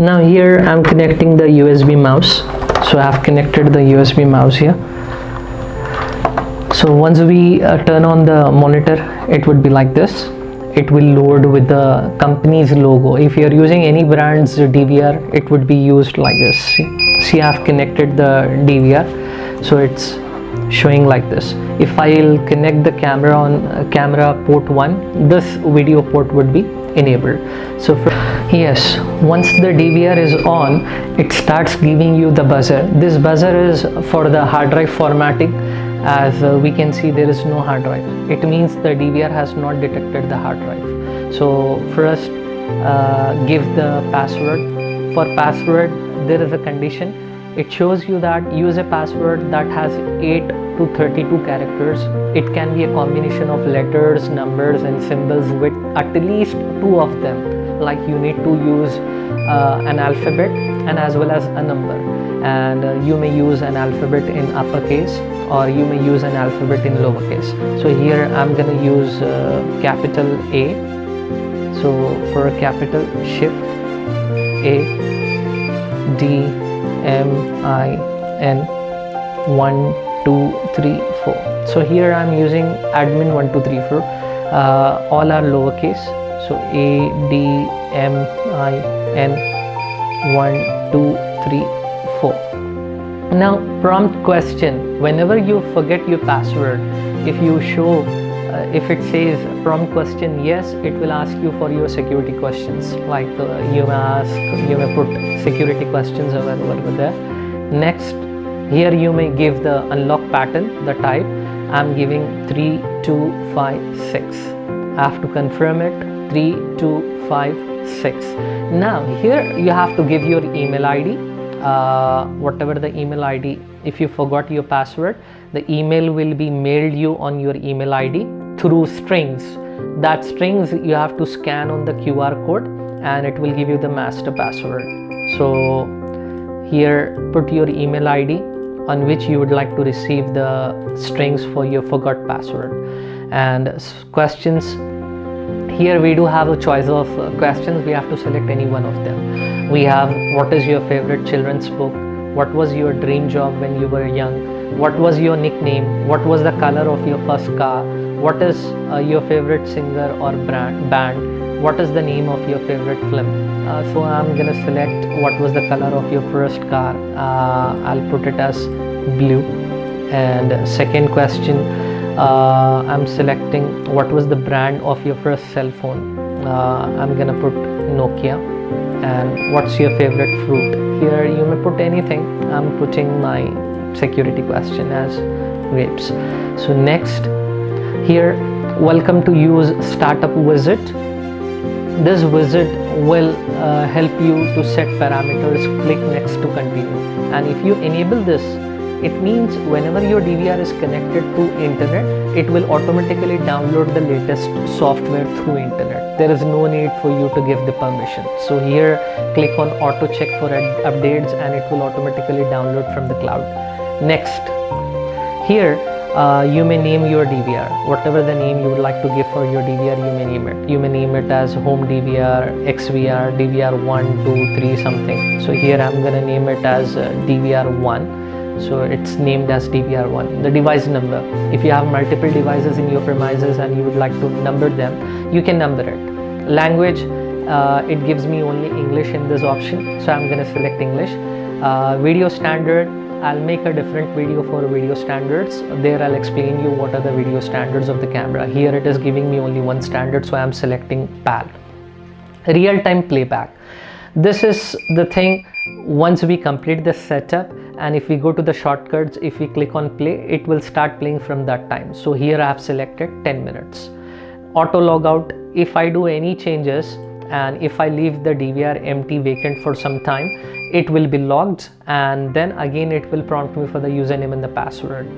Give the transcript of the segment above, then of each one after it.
Now here I'm connecting the USB mouse. So I have connected the USB mouse here. So once we turn on the monitor, it would be like this. It will load with the company's logo. If you're using any brand's DVR, it would be used like this. See, I've connected the DVR, so it's showing like this. If I'll connect the camera on camera port 1, this video port would be enabled. So yes, once the DVR is on, it starts giving you the buzzer. This buzzer is for the hard drive formatting. As we can see, there is no hard drive. It means the DVR has not detected the hard drive. So first give the password. For password, there is a condition. It shows you that use a password that has 8 to 32 characters. It can be a combination of letters, numbers and symbols with at least 2 of them. Like you need to use an alphabet and as well as a number. And you may use an alphabet in uppercase, or you may use an alphabet in lowercase. So here I'm going to use capital A. So for capital, Shift A D M I N 1 2 3 4. So here I'm using admin 1 2 3 4. All are lowercase. So A D M I N 1 2 3 4. Now prompt question. Whenever you forget your password, if you show if it says prompt question yes, it will ask you for your security questions. Like you may put security questions over there. Next, here you may give the unlock pattern, the type. I'm giving 3 2 5 6. I have to confirm it. 3 2 5 6. Now here you have to give your email ID. Whatever the email ID, if you forgot your password, the email will be mailed you on your email ID through strings. That strings you have to scan on the QR code and it will give you the master password. So here put your email ID on which you would like to receive the strings for your forgot password. And questions, here we do have a choice of questions. We have to select any one of them. We have what is your favorite children's book, what was your dream job when you were young, what was your nickname, what was the color of your first car, what is your favorite singer or band, what is the name of your favorite film. So I'm gonna select what was the color of your first car. I'll put it as blue. And second question, I'm selecting what was the brand of your first cell phone. I'm gonna put Nokia. And what's your favorite fruit? Here you may put anything. I'm putting my security question as grapes. So next, here welcome to use startup wizard. This wizard will help you to set parameters. Click next to continue. And if you enable this, it means whenever your DVR is connected to internet, it will automatically download the latest software through internet. There is no need for you to give the permission. So here click on auto check for updates and it will automatically download from the cloud. Next, here you may name your DVR. Whatever the name you would like to give for your DVR, you may name it. You may name it as home DVR, XVR, DVR 1, 2, 3 something. So here I'm gonna name it as DVR 1. So it's named as DVR1. The device number, if you have multiple devices in your premises and you would like to number them, you can number it. Language, it gives me only English in this option, so I'm going to select English. Video standard, I'll make a different video for video standards. There I'll explain you what are the video standards of the camera. Here it is giving me only one standard, so I'm selecting PAL. Real-time playback. This is the thing. Once we complete the setup and if we go to the shortcuts, if we click on play, it will start playing from that time. So here I have selected 10 minutes. Auto logout, if I do any changes and if I leave the DVR empty vacant for some time, it will be logged and then again it will prompt me for the username and the password.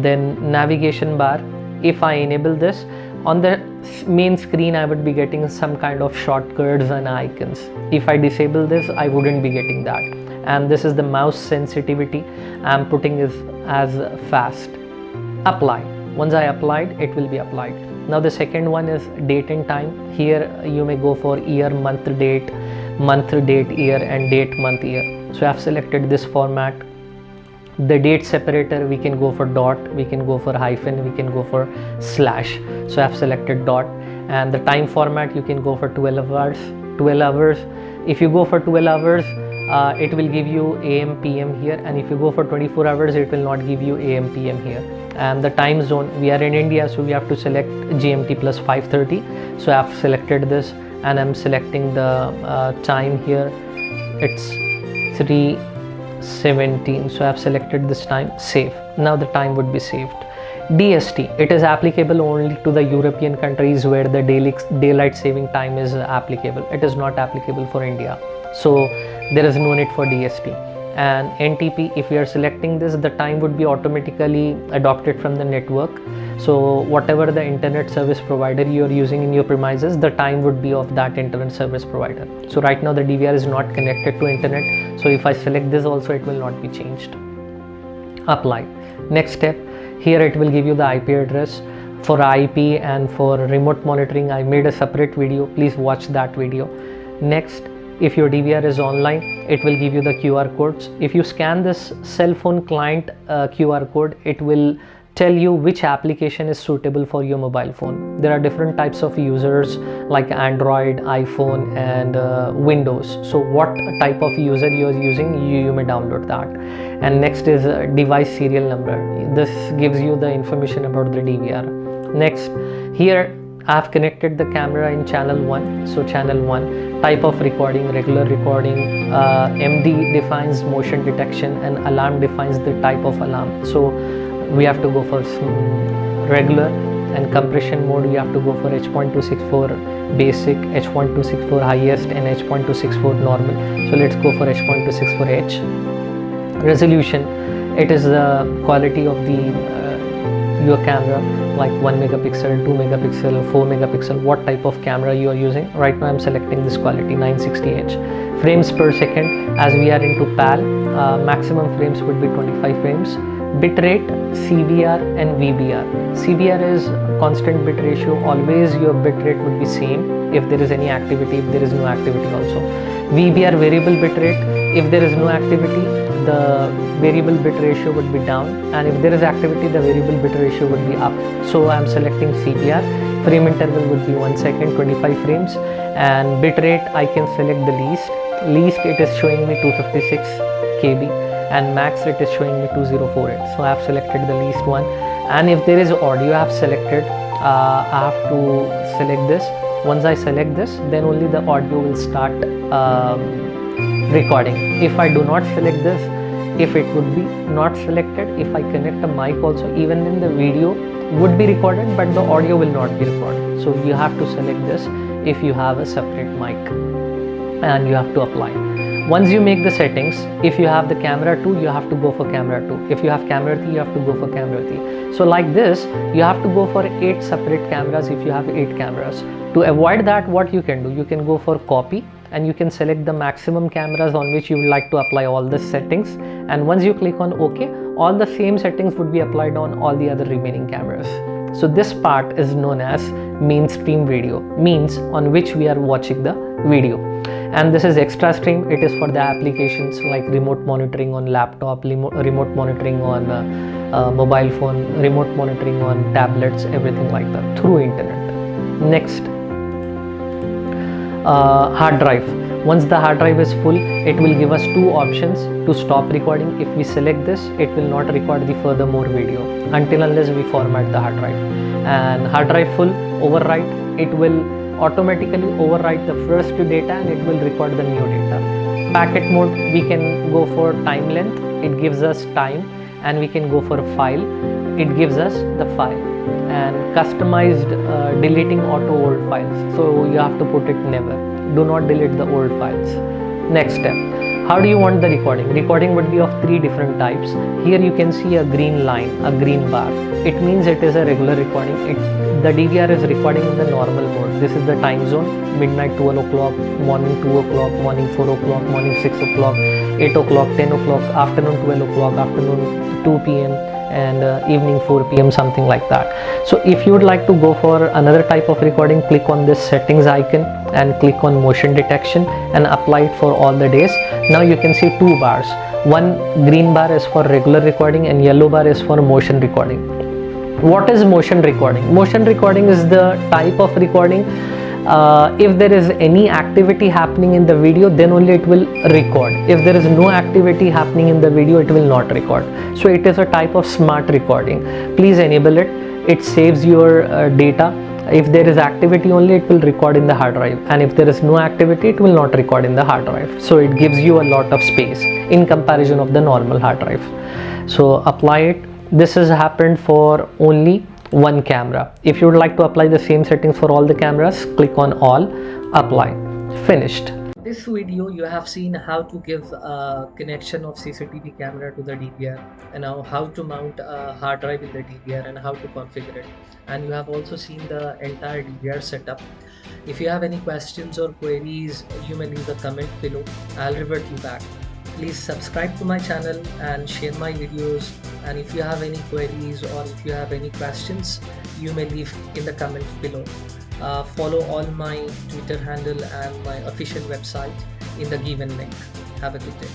Then navigation bar, if I enable this, on the main screen I would be getting some kind of shortcuts and icons. If I disable this, I wouldn't be getting that. And this is the mouse sensitivity. I'm putting this as fast. Apply. Once I applied, it will be applied. Now the second one is date and time. Here you may go for year, month, date, month, date, year, and date, month, year. So I have selected this format. The date separator, we can go for dot, we can go for hyphen, we can go for slash. So I have selected dot. And the time format, you can go for 12 hours. 12 hours. If you go for 12 hours, it will give you AM PM here, and if you go for 24 hours, it will not give you AM PM here. And the time zone, we are in India, so we have to select GMT plus 5:30. So I have selected this, and I'm selecting the time here. It's 3:17. So I have selected this time. Save. Now the time would be saved. DST, it is applicable only to the European countries where the daylight saving time is applicable. It is not applicable for India, so there is no need for DST. And NTP, if we are selecting this, the time would be automatically adopted from the network. So whatever the internet service provider you are using in your premises, the time would be of that internet service provider. So right now the DVR is not connected to internet, so if I select this also, it will not be changed. Apply. Next step, here it will give you the IP address. For IP and for remote monitoring, I made a separate video. Please watch that video. Next, if your DVR is online, it will give you the QR codes. If you scan this cell phone client QR code, it will tell you which application is suitable for your mobile phone. There are different types of users like Android, iPhone, and Windows. So what type of user you are using, you may download that. And next is device serial number. This gives you the information about the DVR. Next, here I have connected the camera in channel 1. So channel 1, type of recording, regular recording, MD defines motion detection, and alarm defines the type of alarm. So we have to go for regular, and compression mode we have to go for H.264 basic, H.264 highest, and H.264 normal. So let's go for H.264H. Resolution, it is the quality of the your camera, like 1 megapixel, 2 megapixel, 4 megapixel, what type of camera you are using. Right now I'm selecting this quality 960H. Frames per second, as we are into PAL, maximum frames would be 25 frames. Bitrate, CBR and VBR. CBR is constant bit ratio. Always your bitrate would be same if there is any activity, if there is no activity also. VBR, variable bitrate, if there is no activity, the variable bit ratio would be down, and if there is activity, the variable bit ratio would be up. So I am selecting CBR. Frame interval would be 1 second, 25 frames, and bitrate I can select the least. Least, it is showing me 256 KB, and max it is showing me 2048. So I have selected the least one. And if there is audio I have selected, I have to select this. Once I select this, then only the audio will start recording. If I do not select this, if it would be not selected, if I connect a mic also, even then the video would be recorded but the audio will not be recorded. So you have to select this if you have a separate mic, and you have to apply. Once you make the settings, if you have the camera 2, you have to go for camera 2. If you have camera 3, you have to go for camera 3. So like this, you have to go for 8 separate cameras if you have 8 cameras. To avoid that, what you can do, you can go for copy, and you can select the maximum cameras on which you would like to apply all the settings. And once you click on OK, all the same settings would be applied on all the other remaining cameras. So this part is known as mainstream video, means on which we are watching the video. And this is extra stream. It is for the applications like remote monitoring on laptop, remote monitoring on mobile phone, remote monitoring on tablets, everything like that through internet. Next, hard drive. Once the hard drive is full, it will give us 2 options to stop recording. If we select this, it will not record the furthermore video until unless we format the hard drive. And hard drive full, overwrite, it will automatically overwrite the first data and it will record the new data. Packet mode, we can go for time length, it gives us time, and we can go for file, it gives us the file. And customized deleting auto old files, so you have to put it never. Do not delete the old files. Next step, how do you want the recording? Recording would be of 3 different types. Here you can see a green line, a green bar. It means it is a regular recording. The DVR is recording in the normal mode. This is the time zone, midnight 12 o'clock, morning 2 o'clock, morning 4 o'clock, morning 6 o'clock, 8 o'clock, 10 o'clock, afternoon 12 o'clock, afternoon 2 p.m. and evening 4 p.m., something like that. So if you would like to go for another type of recording, click on this settings icon and click on motion detection and apply it for all the days. Now you can see two bars. One green bar is for regular recording and yellow bar is for motion recording. What is motion recording? Motion recording is the type of recording. If there is any activity happening in the video, then only it will record. If there is no activity happening in the video, it will not record. So it is a type of smart recording. Please enable it. It saves your data. If there is activity only, it will record in the hard drive, and if there is no activity, it will not record in the hard drive. So it gives you a lot of space in comparison of the normal hard drive. So apply it. This has happened for only one camera. If you would like to apply the same settings for all the cameras, click on all, apply, finished. This video you have seen how to give a connection of CCTV camera to the DVR, and now how to mount a hard drive in the DVR and how to configure it, and you have also seen the entire DVR setup. If you have any questions or queries, you may leave a comment below. I'll revert you back. Please subscribe to my channel and share my videos, and if you have any queries or if you have any questions, you may leave in the comment below. Follow all my Twitter handle and my official website in the given link. Have a good day.